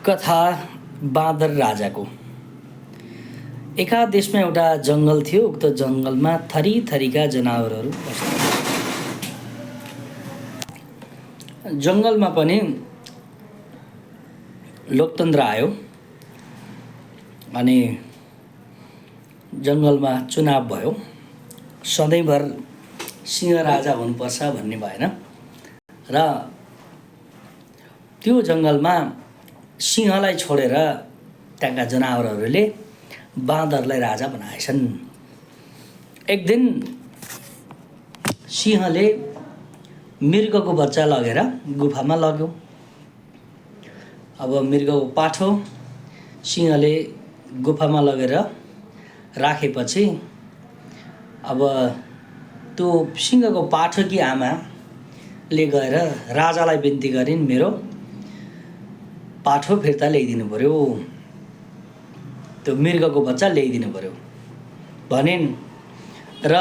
कथा बाँदर राजाको। एका देशमा एउटा जङ्गल थियो। उक्त जङ्गलमा थरी थरीका जनावरहरू बस्थे। जङ्गलमा पनि लोकतन्त्र आयो अनि जङ्गलमा चुनाव भयो। सधैँभर सिंह राजा हुनुपर्छ भन्ने भएन र त्यो जङ्गलमा सिंहलाई छोडेर त्यहाँका जनावरहरूले बाँदरलाई राजा बनाएछन्। एक दिन सिंहले मृगको बच्चा लगेर गुफामा लग्यो। अब मृगको पाठो सिंहले गुफामा लगेर राखेपछि अब त्यो सिंहको पाठोकी आमाले गएर राजालाई बिन्ती गरिन्, मेरो पाठो फिर्ता ल्याइदिनु पर्यो, त्यो मृगको बच्चा ल्याइदिनु पर्यो भनिन्। र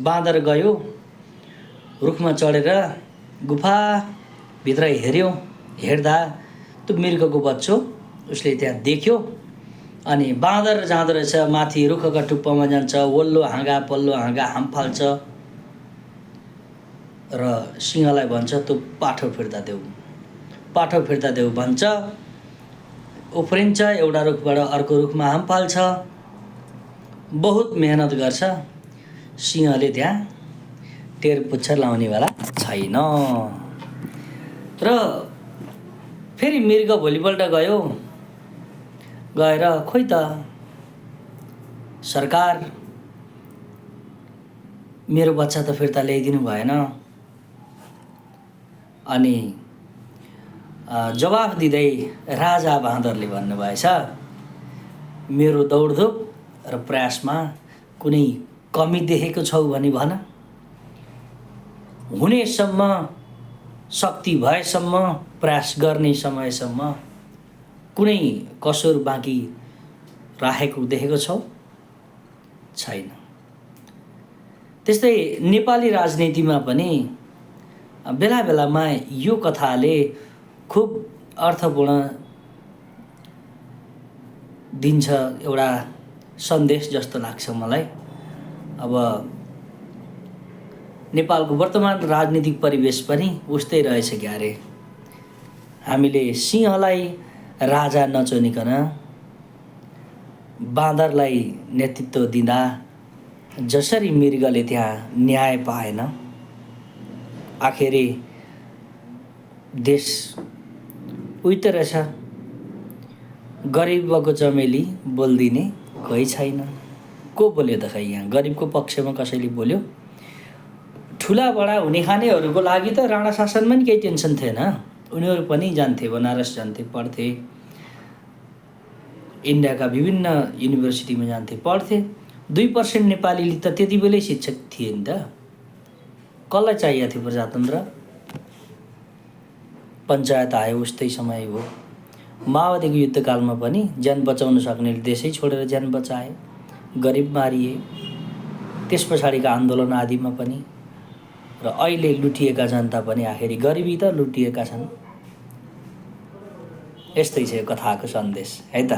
बाँदर गयो, रुखमा चढेर गुफाभित्र हेर्यो। हेर्दा त्यो मृगको बच्चो उसले त्यहाँ देख्यो। अनि बाँदर जाँदो रहेछ, माथि रुखका टुप्पामा जान्छ, वल्लो हाँगा पल्लो हाँगा हाम फाल्छ र सिंहलाई भन्छ त्यो पाठो फिर्ता देऊ, पाठो फिर्ता देऊ भन्छ। उफ्रिन्छ, एउटा रुखबाट अर्को रुखमा हाम फाल्छ, बहुत मेहनत गर्छ। सिंहले त्यहाँ टेर पुच्छर लाउनेवाला छैन। र फेरि मृग भोलिपल्ट गयो, गएर खोइ त सरकार मेरो बच्चा त फिर्ता ल्याइदिनु भएन। अनि जवाफ दिँदै राजा बाँदरले भन्नुभएछ, मेरो दौडधुप र प्रयासमा कुनै कमी देखेको छौ भने भन, हुनेसम्म शक्ति भएसम्म प्रयास गर्ने समयसम्म कुनै कसुर बाँकी राखेको देखेको छौ? छैन। त्यस्तै नेपाली राजनीतिमा पनि बेला बेलामा यो कथाले खुब अर्थपूर्ण दिन्छ, एउटा सन्देश जस्तो लाग्छ मलाई। अब नेपालको वर्तमान राजनीतिक परिवेश पनि उस्तै रहेछ क्यारे। हामीले सिंहलाई राजा नचुनिकन बाँदरलाई नेतृत्व दिँदा जसरी मृगले त्यहाँ न्याय पाएन, आखिरी देश उही त रहेछ। गरिबको चमेली बोलिदिने कोही छैन। को बोल्यो त खै? यहाँ गरिबको पक्षमा कसैले बोल्यो? ठुला बडा हुने खानेहरूको लागि त राणा शासनमा नि केही टेन्सन थिएन। उनीहरू पनि जान्थे, बनारस जान्थे, पढ्थे, इन्डियाका विभिन्न युनिभर्सिटीमा जान्थे, पढ्थे। 2% नेपालीले त त्यति बेलै शिक्षक थिए नि त। कसलाई चाहिएको थियो प्रजातन्त्र? पञ्चायत आयो उस्तै समय हो। माओवादीको युद्धकालमा पनि ज्यान बचाउन सक्नेले देशै छोडेर ज्यान बचाए, गरिब मारिए। त्यस पछाडिका आन्दोलन आदिमा पनि र अहिले लुटिएका जनता पनि आखिरी गरिबी त लुटिएका छन्। यस्तै छ कथाको सन्देश है त।